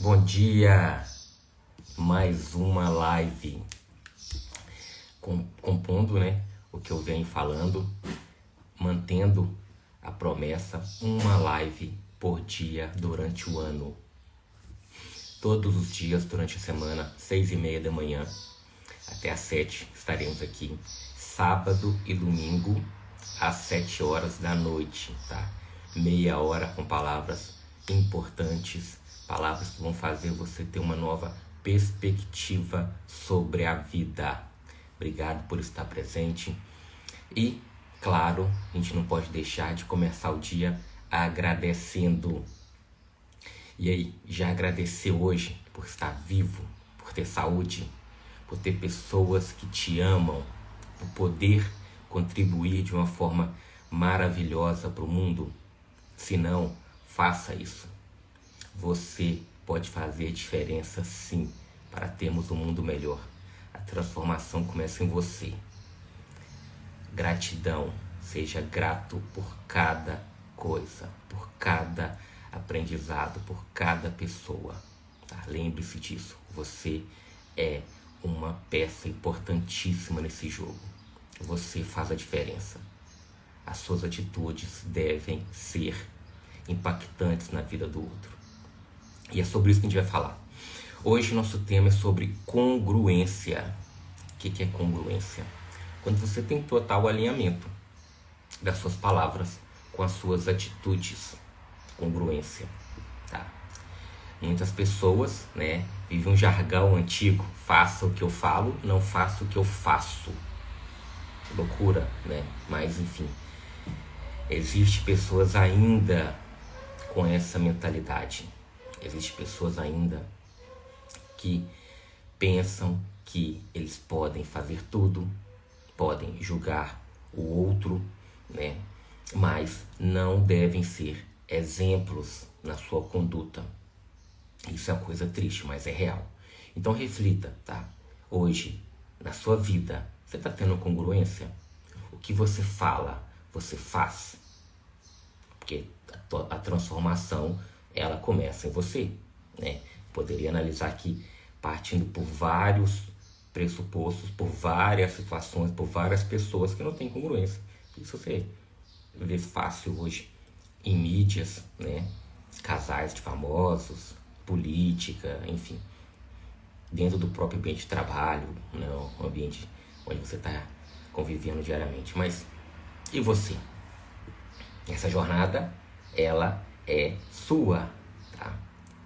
Bom dia, mais uma live, compondo, o que eu venho falando, mantendo a promessa, uma live por dia durante o ano. Todos os dias durante a semana, 6h30 da manhã até às 7 estaremos aqui. Sábado e domingo às 7 horas da noite, tá? Meia hora com palavras importantes, palavras que vão fazer você ter uma nova perspectiva sobre a vida. Obrigado por estar presente. E, claro, a gente não pode deixar de começar o dia agradecendo. E aí, já agradeceu hoje por estar vivo, por ter saúde, por ter pessoas que te amam, por poder contribuir de uma forma maravilhosa para o mundo? Se não, faça isso. Você pode fazer diferença sim, para termos um mundo melhor. A transformação começa em você. Gratidão, seja grato por cada coisa, por cada aprendizado, por cada pessoa. Tá? Lembre-se disso, você é uma peça importantíssima nesse jogo. Você faz a diferença. As suas atitudes devem ser impactantes na vida do outro. E é sobre isso que a gente vai falar. Hoje nosso tema é sobre congruência. O que é congruência? Quando você tem total alinhamento das suas palavras com as suas atitudes. Congruência. Tá? Muitas pessoas, vivem um jargão antigo. Faça o que eu falo, não faça o que eu faço. Loucura, Mas enfim, existem pessoas ainda com essa mentalidade. Existem pessoas ainda que pensam que eles podem fazer tudo, podem julgar o outro, mas não devem ser exemplos na sua conduta. Isso é uma coisa triste, mas é real. Então reflita, tá? Hoje, na sua vida, você está tendo congruência? O que você fala, você faz? Porque a transformação, ela começa em você, Poderia analisar aqui, partindo por vários pressupostos, por várias situações, por várias pessoas que não têm congruência. Isso você vê fácil hoje em mídias, Casais de famosos, política, enfim. Dentro do próprio ambiente de trabalho, o ambiente onde você está convivendo diariamente. Mas e você? Essa jornada, ela é sua, tá?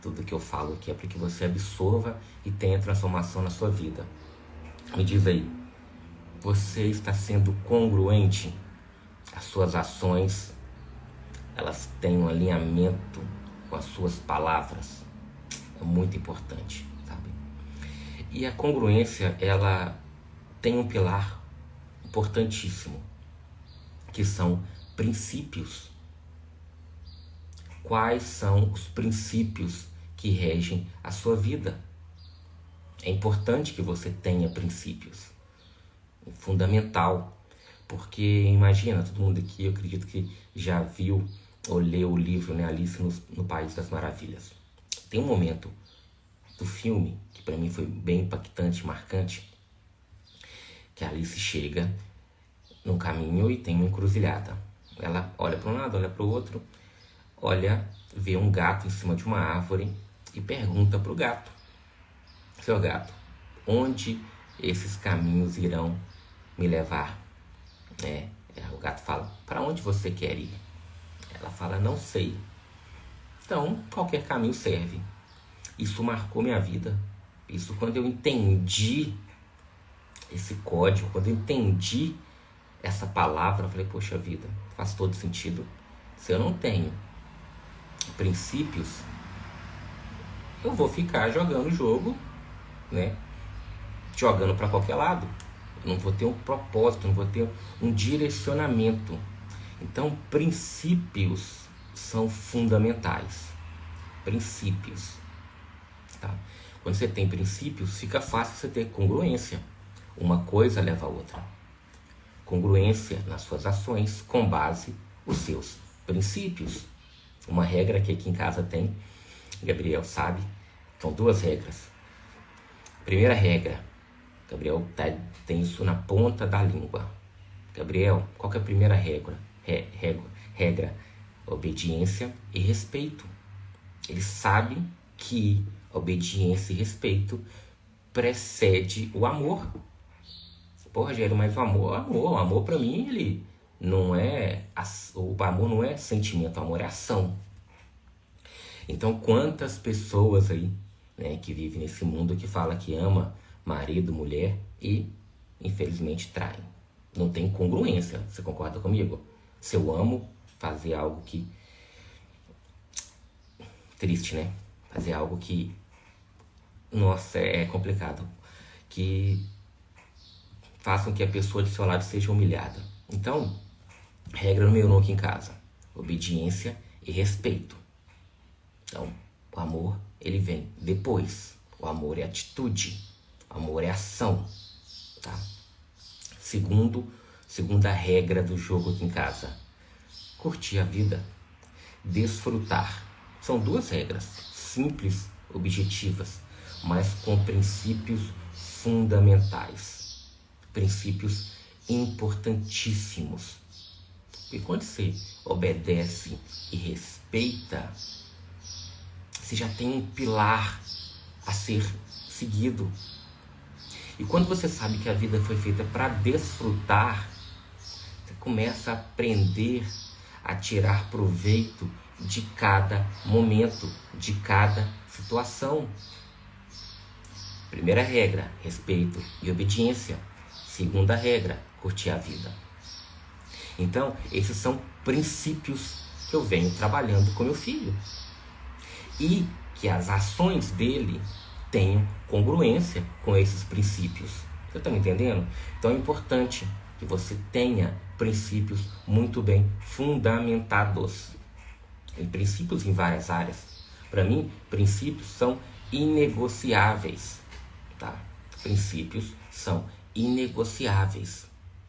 Tudo que eu falo aqui é para que você absorva e tenha transformação na sua vida. Me diz aí, você está sendo congruente? As suas ações, elas têm um alinhamento com as suas palavras? É muito importante, sabe? E a congruência, ela tem um pilar importantíssimo, que são princípios. Quais são os princípios que regem a sua vida? É importante que você tenha princípios. É fundamental. Porque imagina, todo mundo aqui, eu acredito que já viu ou leu o livro, Alice no País das Maravilhas. Tem um momento do filme que para mim foi bem impactante, marcante, que a Alice chega num caminho e tem uma encruzilhada. Ela olha para um lado, olha para o outro, vê um gato em cima de uma árvore e pergunta para o gato: seu gato, onde esses caminhos irão me levar? O gato fala: para onde você quer ir? Ela fala: não sei. Então, qualquer caminho serve. Isso marcou minha vida. Isso, quando eu entendi esse código, quando eu entendi essa palavra, eu falei: poxa vida, faz todo sentido. Se eu não tenho princípios, eu vou ficar jogando o jogo, jogando para qualquer lado. Eu não vou ter um propósito, não vou ter um direcionamento. Então, princípios são fundamentais. Princípios. Tá? Quando você tem princípios, fica fácil você ter congruência. Uma coisa leva a outra. Congruência nas suas ações com base nos seus princípios. Uma regra que aqui em casa tem, Gabriel sabe, São duas regras. Primeira regra, Gabriel tem isso na ponta da língua. Gabriel, qual que é a primeira regra? Regra, obediência e respeito. Ele sabe que obediência e respeito precede o amor. Pô, Rogério, mas o amor pra mim, ele não é... O amor não é sentimento, o amor é ação. Então, quantas pessoas aí, né, que vivem nesse mundo que fala que ama marido, mulher e, infelizmente, traem. Não tem congruência, você concorda comigo? Se eu amo fazer algo que... Triste, né? Fazer algo que... Nossa, é complicado. Que façam que a pessoa de seu lado seja humilhada. Então, regra número 1 aqui em casa. Obediência e respeito. Então, o amor, ele vem depois. O amor é atitude. O amor é ação. Tá? Segunda regra do jogo aqui em casa. Curtir a vida. Desfrutar. São duas regras. Simples, objetivas, mas com princípios fundamentais. Princípios importantíssimos. E quando você obedece e respeita, você já tem um pilar a ser seguido. E quando você sabe que a vida foi feita para desfrutar, você começa a aprender a tirar proveito de cada momento, de cada situação. Primeira regra, respeito e obediência. Segunda regra, curtir a vida. Então, esses são princípios que eu venho trabalhando com meu filho. E que as ações dele tenham congruência com esses princípios. Você está me entendendo? Então é importante que você tenha princípios muito bem fundamentados. Em princípios em várias áreas. Para mim, princípios são inegociáveis. Tá? Princípios são inegociáveis.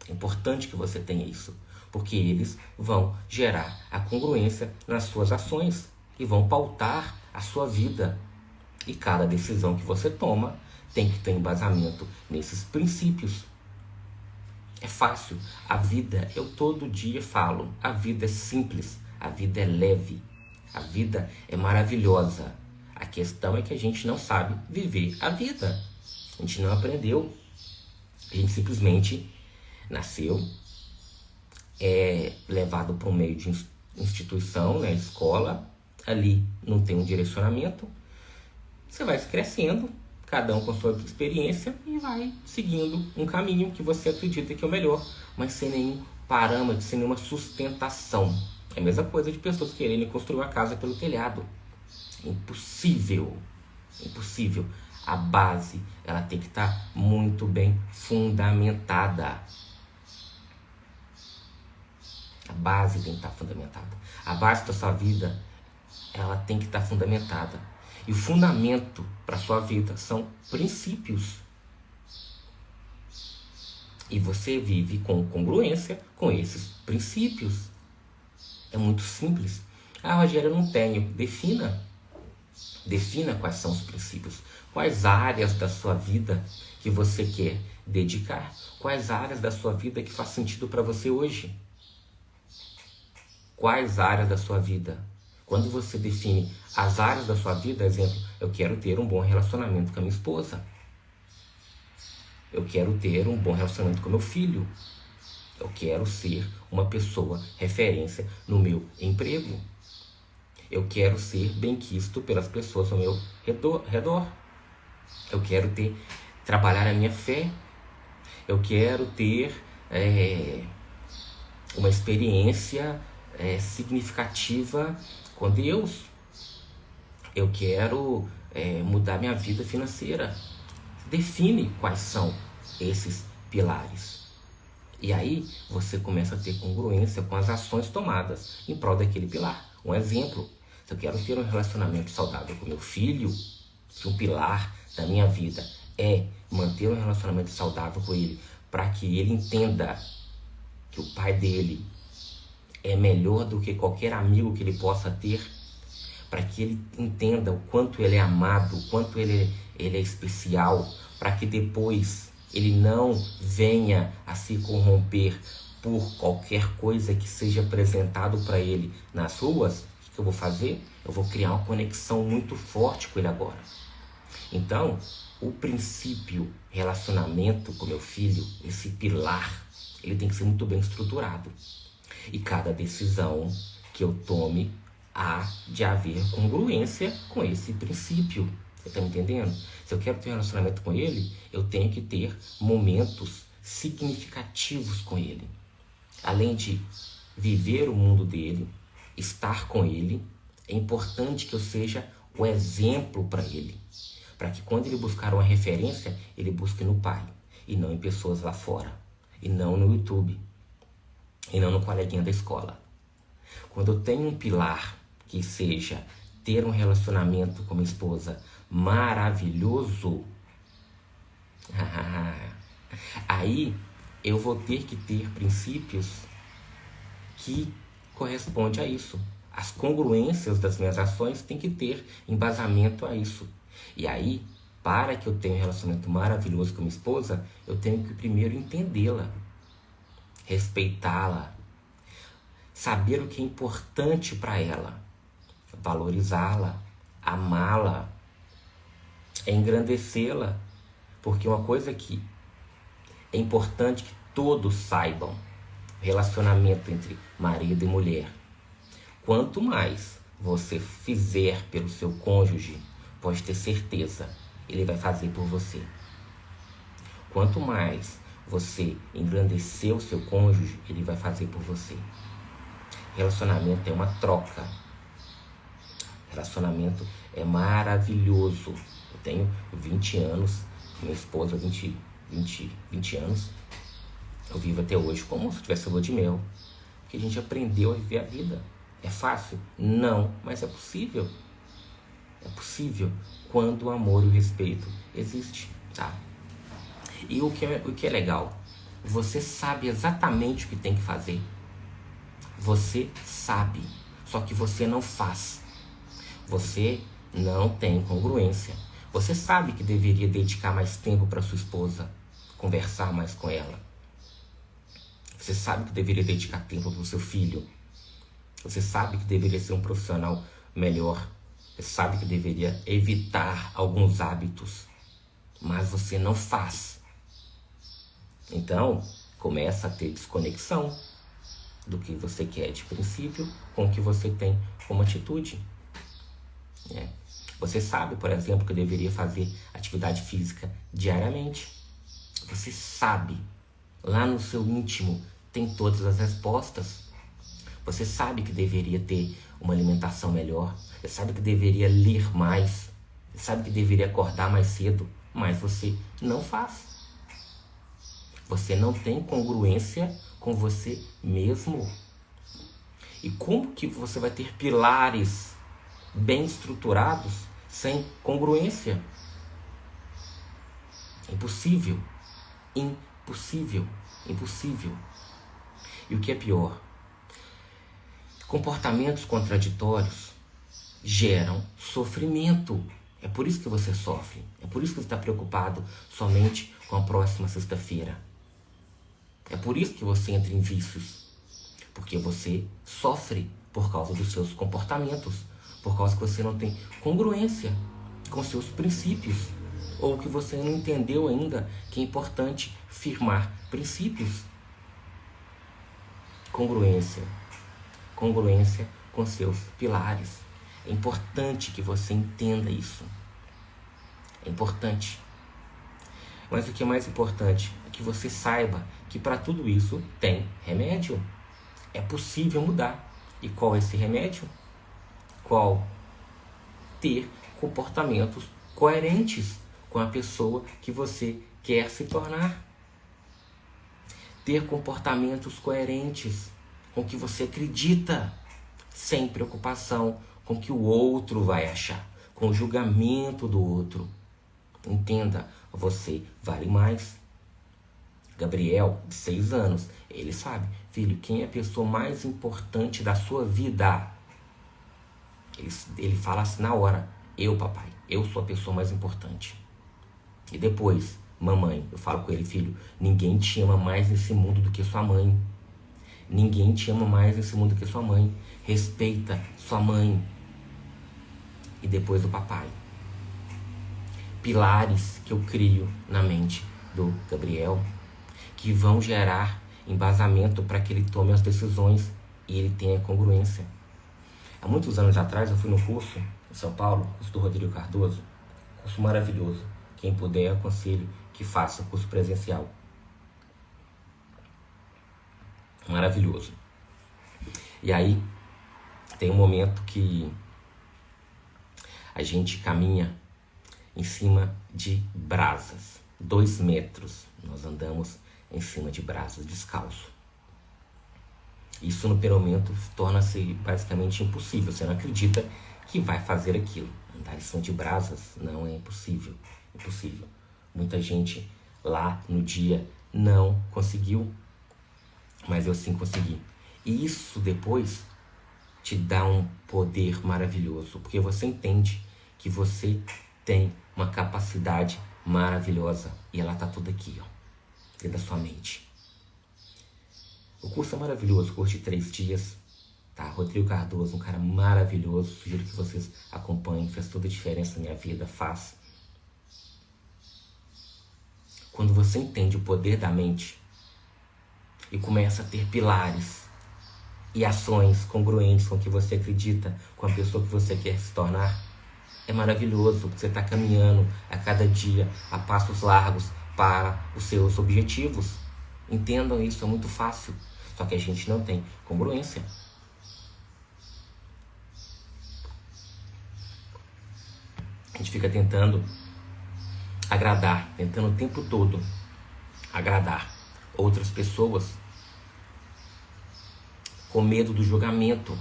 É importante que você tenha isso. Porque eles vão gerar a congruência nas suas ações. E vão pautar a sua vida. E cada decisão que você toma tem que ter embasamento nesses princípios. É fácil. A vida, eu todo dia falo, a vida é simples, a vida é leve, a vida é maravilhosa. A questão é que a gente não sabe viver a vida. A gente não aprendeu. A gente simplesmente nasceu, é levado para um meio de instituição, né, escola. Ali não tem um direcionamento. Você vai crescendo, cada um com a sua experiência, e vai seguindo um caminho que você acredita que é o melhor, mas sem nenhum parâmetro, sem nenhuma sustentação. É a mesma coisa de pessoas quererem construir uma casa pelo telhado. Impossível. Impossível. A base, ela tem que estar muito bem fundamentada. A base tem que estar fundamentada. A base da sua vida, ela tem que estar fundamentada. E o fundamento para a sua vida são princípios. E você vive com congruência com esses princípios. É muito simples. Ah, Rogério, eu não tenho. Defina. Defina quais são os princípios. Quais áreas da sua vida que você quer dedicar? Quais áreas da sua vida que faz sentido para você hoje? Quais áreas da sua vida? Quando você define as áreas da sua vida, exemplo, eu quero ter um bom relacionamento com a minha esposa. Eu quero ter um bom relacionamento com meu filho. Eu quero ser uma pessoa referência no meu emprego. Eu quero ser bem-quisto pelas pessoas ao meu redor. Eu quero trabalhar a minha fé. Eu quero ter uma experiência significativa com Deus. Eu quero mudar minha vida financeira. Define quais são esses pilares. E aí você começa a ter congruência com as ações tomadas em prol daquele pilar. Um exemplo, se eu quero ter um relacionamento saudável com meu filho, se um pilar da minha vida é manter um relacionamento saudável com ele, para que ele entenda que o pai dele é melhor do que qualquer amigo que ele possa ter, para que ele entenda o quanto ele é amado, o quanto ele é especial, para que depois ele não venha a se corromper por qualquer coisa que seja apresentado para ele nas ruas. O que eu vou fazer? Eu vou criar uma conexão muito forte com ele agora. Então, o princípio relacionamento com meu filho, esse pilar, ele tem que ser muito bem estruturado. E cada decisão que eu tome há de haver congruência com esse princípio. Você está me entendendo? Se eu quero ter um relacionamento com ele, eu tenho que ter momentos significativos com ele. Além de viver o mundo dele, estar com ele, é importante que eu seja o exemplo para ele. Para que quando ele buscar uma referência, ele busque no pai. E não em pessoas lá fora. E não no YouTube. E não no coleguinha da escola. Quando eu tenho um pilar que seja ter um relacionamento com minha esposa maravilhoso, aí eu vou ter que ter princípios que correspondem a isso. As congruências das minhas ações têm que ter embasamento a isso. E aí, para que eu tenha um relacionamento maravilhoso com minha esposa, eu tenho que primeiro entendê-la, respeitá-la, saber o que é importante para ela, valorizá-la, amá-la, engrandecê-la. Porque uma coisa que é importante que todos saibam, relacionamento entre marido e mulher. Quanto mais você fizer pelo seu cônjuge, pode ter certeza, ele vai fazer por você. Quanto mais você engrandecer o seu cônjuge, ele vai fazer por você. Relacionamento é uma troca. Relacionamento é maravilhoso. Eu tenho 20 anos, minha esposa 20 anos. Eu vivo até hoje como se tivesse lua de mel. Porque a gente aprendeu a viver a vida. É fácil? Não, mas é possível. É possível quando o amor e o respeito existe, tá? E o que é legal, você sabe exatamente o que tem que fazer. Você sabe, só que você não faz. Você não tem congruência. Você sabe que deveria dedicar mais tempo para sua esposa, conversar mais com ela. Você sabe que deveria dedicar tempo para o seu filho. Você sabe que deveria ser um profissional melhor. Você sabe que deveria evitar alguns hábitos, mas você não faz. Então, começa a ter desconexão do que você quer de princípio com o que você tem como atitude. Você sabe, por exemplo, que deveria fazer atividade física diariamente. Você sabe, lá no seu íntimo tem todas as respostas. Você sabe que deveria ter uma alimentação melhor. Você sabe que deveria ler mais. Você sabe que deveria acordar mais cedo. Mas você não faz. Você não tem congruência com você mesmo. E como que você vai ter pilares bem estruturados sem congruência? Impossível. Impossível. Impossível. E o que é pior? Comportamentos contraditórios geram sofrimento. É por isso que você sofre. É por isso que você está preocupado somente com a próxima sexta-feira. É por isso que você entra em vícios. Porque você sofre por causa dos seus comportamentos. Por causa que você não tem congruência com seus princípios. Ou que você não entendeu ainda que é importante firmar princípios. Congruência. Congruência com seus pilares. É importante que você entenda isso. É importante. Mas o que é mais importante é que você saiba que para tudo isso tem remédio. É possível mudar. E qual é esse remédio? Qual? Ter comportamentos coerentes com a pessoa que você quer se tornar. Ter comportamentos coerentes com o que você acredita, sem preocupação com o que o outro vai achar, com o julgamento do outro. Entenda, você vale mais. Gabriel, de 6 anos, ele sabe, filho, quem é a pessoa mais importante da sua vida? Ele fala assim na hora: eu, papai, eu sou a pessoa mais importante. E depois, mamãe, eu falo com ele: filho, ninguém te ama mais nesse mundo do que sua mãe. Ninguém te ama mais nesse mundo do que sua mãe. Respeita sua mãe. E depois o papai. Pilares que eu crio na mente do Gabriel, que vão gerar embasamento para que ele tome as decisões e ele tenha congruência. Há muitos anos atrás eu fui no curso em São Paulo, curso do Rodrigo Cardoso, curso maravilhoso. Quem puder, aconselho que faça curso presencial. Maravilhoso. E aí tem um momento que a gente caminha em cima de brasas. 2 metros nós andamos em cima de brasas, descalço. Isso no primeiro momento torna-se basicamente impossível. Você não acredita que vai fazer aquilo. Andar em cima de brasas não é impossível. Impossível. Muita gente lá no dia não conseguiu, mas eu sim consegui. E isso depois te dá um poder maravilhoso, porque você entende que você tem uma capacidade maravilhosa e ela está toda aqui, ó, dentro da sua mente. O curso é maravilhoso, curso de 3 dias, tá? Rodrigo Cardoso, um cara maravilhoso, sugiro que vocês acompanhem, fez toda a diferença na minha vida, faz. Quando você entende o poder da mente e começa a ter pilares e ações congruentes com o que você acredita, com a pessoa que você quer se tornar, é maravilhoso, porque você está caminhando a cada dia a passos largos para os seus objetivos. Entendam isso, é muito fácil. Só que a gente não tem congruência. A gente fica tentando agradar, tentando o tempo todo agradar outras pessoas com medo do julgamento.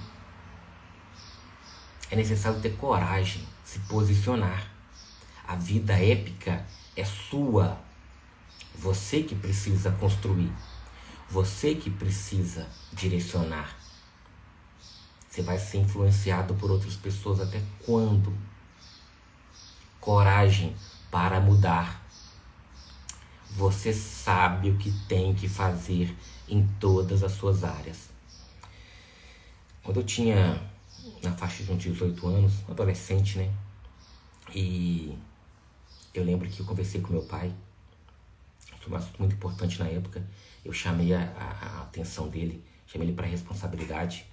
É necessário ter coragem, se posicionar. A vida épica é sua. Você que precisa construir. Você que precisa direcionar. Você vai ser influenciado por outras pessoas até quando? Coragem para mudar. Você sabe o que tem que fazer em todas as suas áreas. Quando eu tinha na faixa de uns 18 anos, um adolescente, né? E eu lembro que eu conversei com meu pai sobre um assunto muito importante na época. Eu chamei a atenção dele, chamei ele para responsabilidade.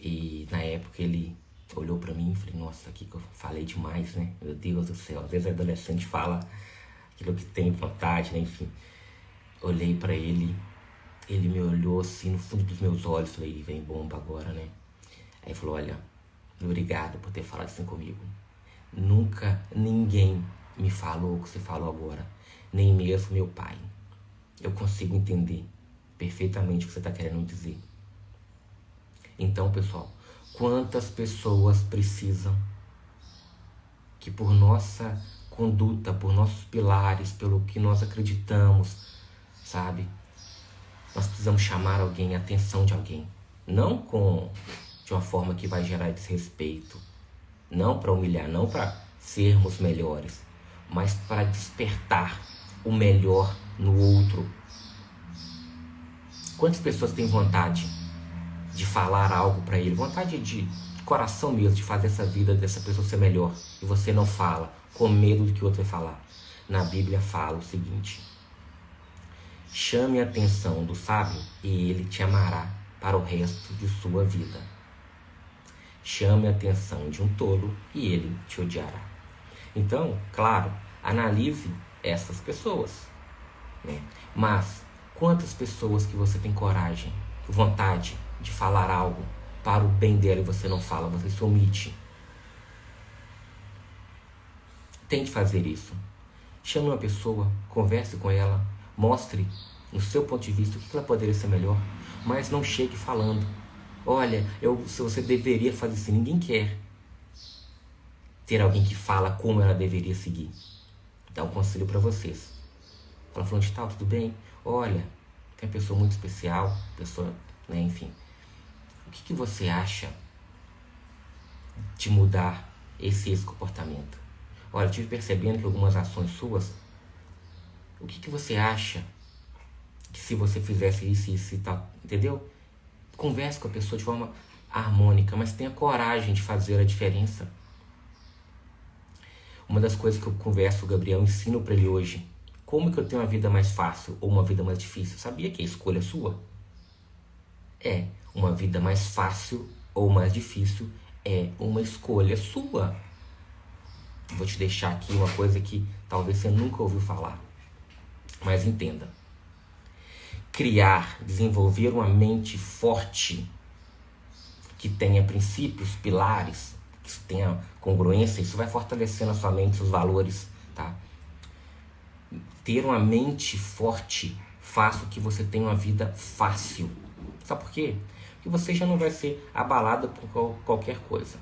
E na época ele olhou para mim e falei: nossa, aqui que eu falei demais, né? Meu Deus do céu, às vezes o adolescente fala aquilo que tem vontade, né? Enfim, olhei para ele, ele me olhou assim no fundo dos meus olhos, falei: vem bomba agora, né? Aí ele falou: olha, obrigado por ter falado assim comigo. Nunca ninguém me falou o que você falou agora, nem mesmo meu pai. Eu consigo entender perfeitamente o que você está querendo me dizer. Então, pessoal, quantas pessoas precisam que por nossa conduta, por nossos pilares, pelo que nós acreditamos, sabe? Nós precisamos chamar alguém, a atenção de alguém. Não de uma forma que vai gerar desrespeito. Não para humilhar, não para sermos melhores, mas para despertar o melhor no outro. Quantas pessoas têm vontade de falar algo para ele, vontade de coração mesmo, de fazer essa vida dessa pessoa ser melhor, e você não fala, com medo do que o outro vai falar? Na Bíblia fala o seguinte: chame a atenção do sábio e ele te amará para o resto de sua vida. Chame a atenção de um tolo e ele te odiará. Então, claro, analise essas pessoas, né? Mas quantas pessoas que você tem coragem, vontade de falar algo para o bem dela e você não fala, você se omite? Tente fazer isso. Chame uma pessoa, converse com ela, mostre no seu ponto de vista o que ela poderia ser melhor, mas não chegue falando: olha, se você deveria fazer assim. Ninguém quer ter alguém que fala como ela deveria seguir. Dá um conselho para vocês. Fala: fulano de tal, tudo bem? Olha, tem uma pessoa muito especial, pessoa, né, enfim. O que você acha de mudar esse comportamento. Olha, eu estive percebendo que algumas ações suas, o que você acha que se você fizesse isso e tal, entendeu? Converse com a pessoa de forma harmônica, mas tenha coragem de fazer a diferença. Uma das coisas que eu converso, o Gabriel, ensino para ele hoje, como que eu tenho uma vida mais fácil ou uma vida mais difícil? Sabia que a escolha é sua? Uma vida mais fácil ou mais difícil é uma escolha sua. Vou te deixar aqui uma coisa que talvez você nunca ouviu falar, mas entenda. Desenvolver uma mente forte, que tenha princípios, pilares, que tenha congruência, isso vai fortalecendo a sua mente, seus valores, tá? Ter uma mente forte faz com que você tenha uma vida fácil. Sabe por quê? Porque você já não vai ser abalado por qualquer coisa,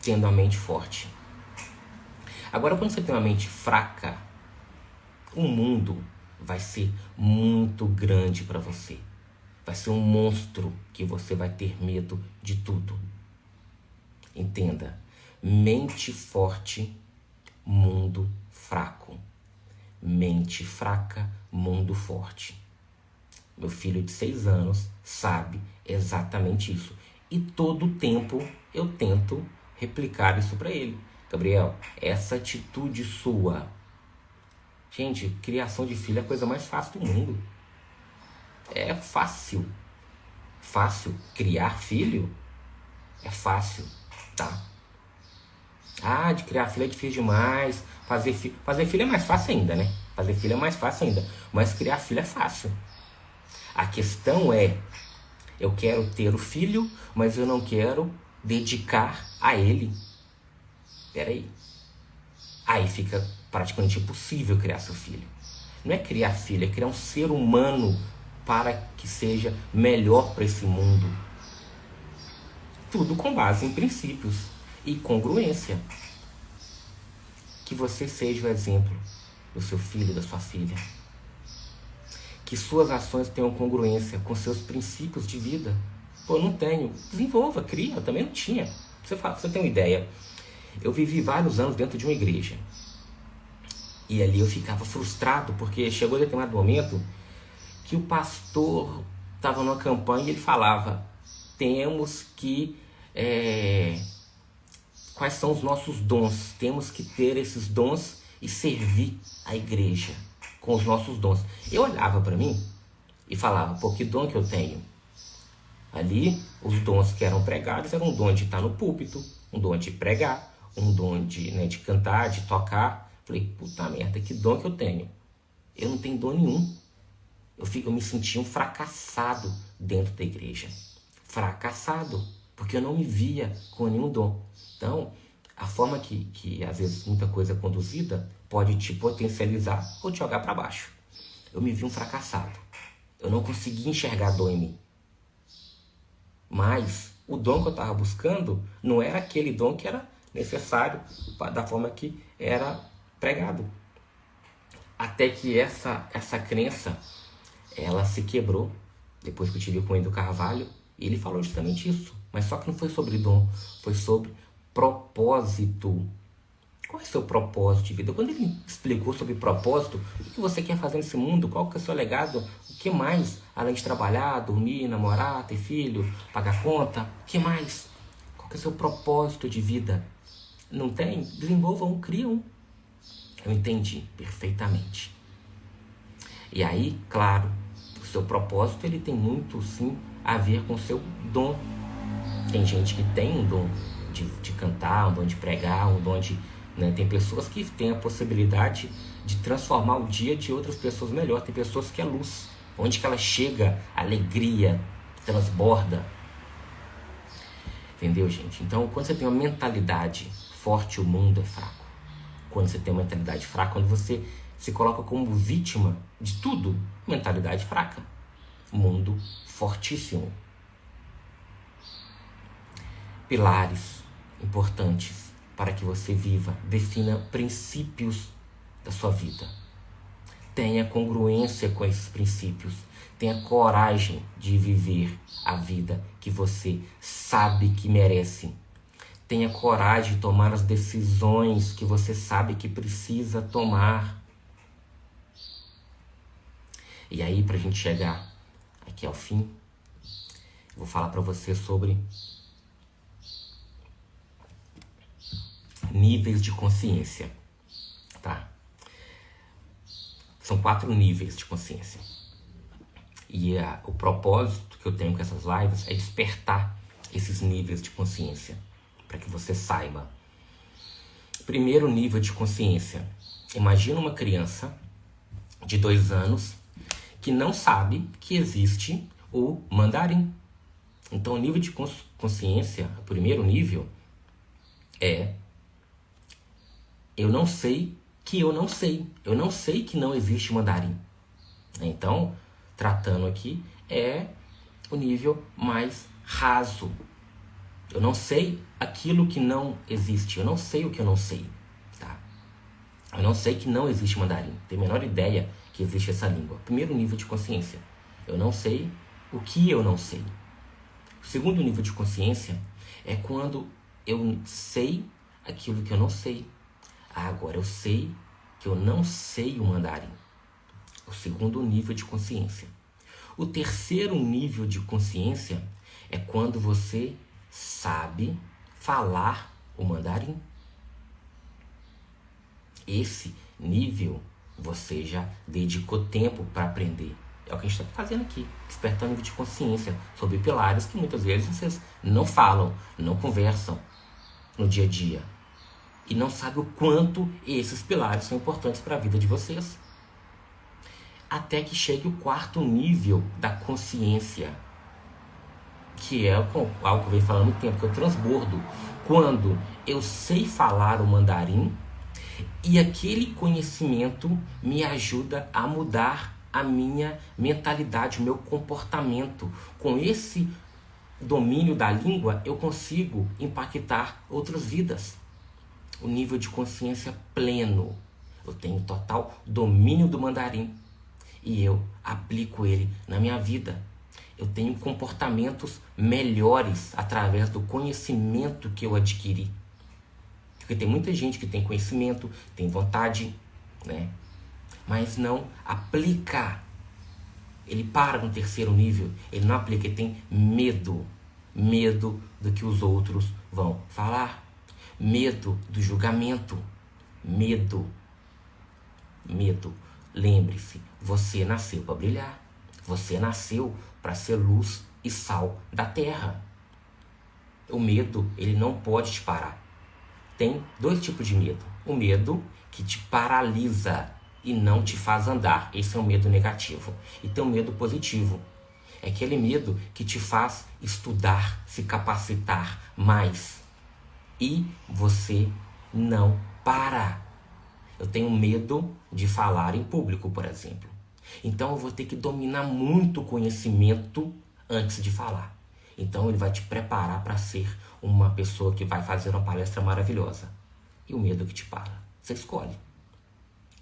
tendo a mente forte. Agora, quando você tem uma mente fraca, o mundo vai ser muito grande para você. Vai ser um monstro que você vai ter medo de tudo. Entenda. Mente forte, mundo fraco. Mente fraca, mundo forte. Meu filho de 6 anos sabe exatamente isso. E todo tempo eu tento replicar isso para ele. Gabriel, essa atitude sua. Gente, criação de filho é a coisa mais fácil do mundo. É fácil. Fácil. Criar filho é fácil, tá? Ah, de criar filho é difícil demais. Fazer filho é mais fácil ainda, né? Fazer filho é mais fácil ainda. Mas criar filho é fácil. A questão é, eu quero ter o filho, mas eu não quero dedicar a ele. Peraí. Aí fica praticamente impossível criar seu filho. Não é criar filho, é criar um ser humano para que seja melhor para esse mundo. Tudo com base em princípios e congruência. Que você seja o exemplo do seu filho, da sua filha. Que suas ações tenham congruência com seus princípios de vida. Pô, eu não tenho. Desenvolva, cria. Eu também não tinha. Você tem uma ideia. Eu vivi vários anos dentro de uma igreja. E ali eu ficava frustrado, porque chegou a determinado momento que o pastor estava numa campanha e ele falava: temos que... quais são os nossos dons? Temos que ter esses dons e servir a igreja com os nossos dons. Eu olhava para mim e falava: pô, que dom que eu tenho? Ali, os dons que eram pregados eram um dom de estar no púlpito, um dom de pregar, um dom de cantar, de tocar. Falei, puta merda, que dom que eu tenho? Eu não tenho dom nenhum. Eu me sentia um fracassado dentro da igreja. Fracassado, porque eu não me via com nenhum dom. Então, a forma que às vezes muita coisa é conduzida pode te potencializar ou te jogar para baixo. Eu me vi um fracassado. Eu não conseguia enxergar dom em mim. Mas o dom que eu estava buscando não era aquele dom que era necessário da forma que era pregado. Até que essa crença, ela se quebrou depois que eu tive com o Endo Carvalho. E ele falou justamente isso. Mas só que não foi sobre dom, foi sobre propósito. Qual é o seu propósito de vida? Quando ele explicou sobre propósito, o que você quer fazer nesse mundo, qual que é o seu legado, o que mais, além de trabalhar, dormir, namorar, ter filho, pagar conta, o que mais? Qual que é o seu propósito de vida? Não tem? Desenvolva um, cria um. Eu entendi perfeitamente. E aí, claro, o seu propósito ele tem muito, sim, a ver com o seu dom. Tem gente que tem um dom de cantar, um dom de pregar, um dom de... Né? Tem pessoas que têm a possibilidade de transformar o dia de outras pessoas melhor. Tem pessoas que é luz. Onde que ela chega, a alegria transborda. Entendeu, gente? Então, quando você tem uma mentalidade forte, o mundo é fraco. Quando você tem uma mentalidade fraca, quando você se coloca como vítima de tudo, mentalidade fraca. Mundo fortíssimo. Pilares importantes para que você viva. Defina princípios da sua vida. Tenha congruência com esses princípios. Tenha coragem de viver a vida que você sabe que merece. Tenha coragem de tomar as decisões que você sabe que precisa tomar. E aí, para a gente chegar aqui ao fim, eu vou falar para você sobre níveis de consciência, tá? São 4 níveis de consciência. E o propósito que eu tenho com essas lives é despertar esses níveis de consciência, para que você saiba. Primeiro nível de consciência. Imagina uma criança de 2 anos que não sabe que existe o mandarim. Então, o nível de consciência, o primeiro nível, é: eu não sei que eu não sei. Eu não sei que não existe mandarim. Então, tratando aqui, é o nível mais raso. Eu não sei aquilo que não existe. Eu não sei o que eu não sei. Tá? Eu não sei que não existe mandarim. Tenho a menor ideia que existe essa língua. Primeiro nível de consciência. Eu não sei o que eu não sei. O segundo nível de consciência é quando eu sei aquilo que eu não sei. Agora eu sei que eu não sei o mandarim. O segundo nível de consciência. O terceiro nível de consciência é quando você sabe falar o mandarim. Esse nível você já dedicou tempo para aprender. É o que a gente está fazendo aqui, despertando nível de consciência sobre pilares que muitas vezes vocês não falam, não conversam no dia a dia. E não sabem o quanto esses pilares são importantes para a vida de vocês. Até que chegue o quarto nível da consciência, que é algo que eu venho falando há muito tempo, que é o transbordo. Quando eu sei falar o mandarim e aquele conhecimento me ajuda a mudar a minha mentalidade, o meu comportamento. Com esse domínio da língua, eu consigo impactar outras vidas. O nível de consciência pleno. Eu tenho total domínio do mandarim e eu aplico ele na minha vida. Eu tenho comportamentos melhores através do conhecimento que eu adquiri. Porque tem muita gente que tem conhecimento, tem vontade, né? Mas não aplica. Ele para no terceiro nível, ele não aplica, ele tem medo. Medo do que os outros vão falar. Medo do julgamento. Medo. Lembre-se, você nasceu para brilhar. Você nasceu para ser luz e sal da terra. O medo, ele não pode te parar. Tem 2 tipos de medo. O medo que te paralisa e não te faz andar. Esse é um medo negativo. E tem um medo positivo. É aquele medo que te faz estudar, se capacitar mais. E você não para. Eu tenho medo de falar em público, por exemplo. Então eu vou ter que dominar muito o conhecimento antes de falar. Então ele vai te preparar para ser uma pessoa que vai fazer uma palestra maravilhosa. E o medo que te para? Você escolhe.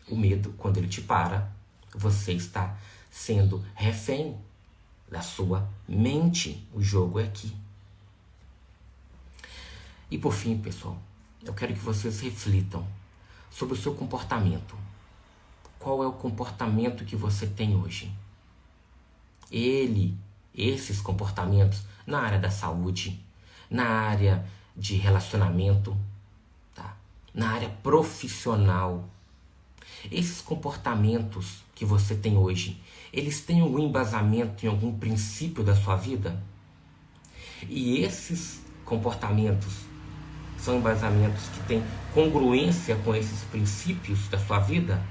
O medo, quando ele te para, você está sendo refém da sua mente. O jogo é aqui. E por fim, pessoal, eu quero que vocês reflitam sobre o seu comportamento. Qual é o comportamento que você tem hoje? Esses comportamentos na área da saúde, na área de relacionamento, tá? Na área profissional. Esses comportamentos que você tem hoje, eles têm algum embasamento em algum princípio da sua vida? E esses comportamentos são embasamentos que têm congruência com esses princípios da sua vida?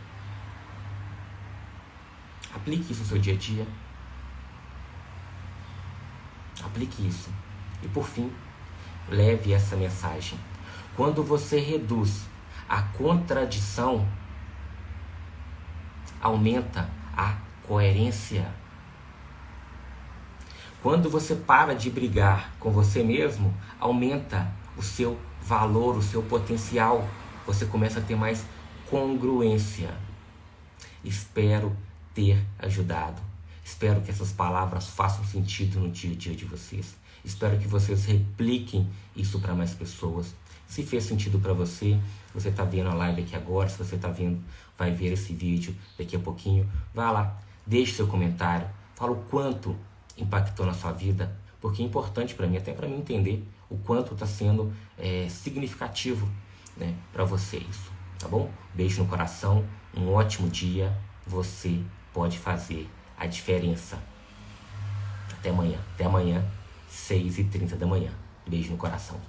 Aplique isso no seu dia a dia. Aplique isso. E por fim, leve essa mensagem. Quando você reduz a contradição, aumenta a coerência. Quando você para de brigar com você mesmo, aumenta o seu valor, o seu potencial. Você começa a ter mais congruência. Espero ter ajudado. Espero que essas palavras façam sentido no dia a dia de vocês. Espero que vocês repliquem isso para mais pessoas. Se fez sentido para você, você está vendo a live aqui agora, se você está vendo, vai ver esse vídeo daqui a pouquinho, vá lá, deixe seu comentário, fala o quanto impactou na sua vida, porque é importante para mim, até para mim entender o quanto está sendo significativo, né, para você isso, tá bom? Beijo no coração, um ótimo dia, você pode fazer a diferença. Até amanhã, 6h30 da manhã. Beijo no coração.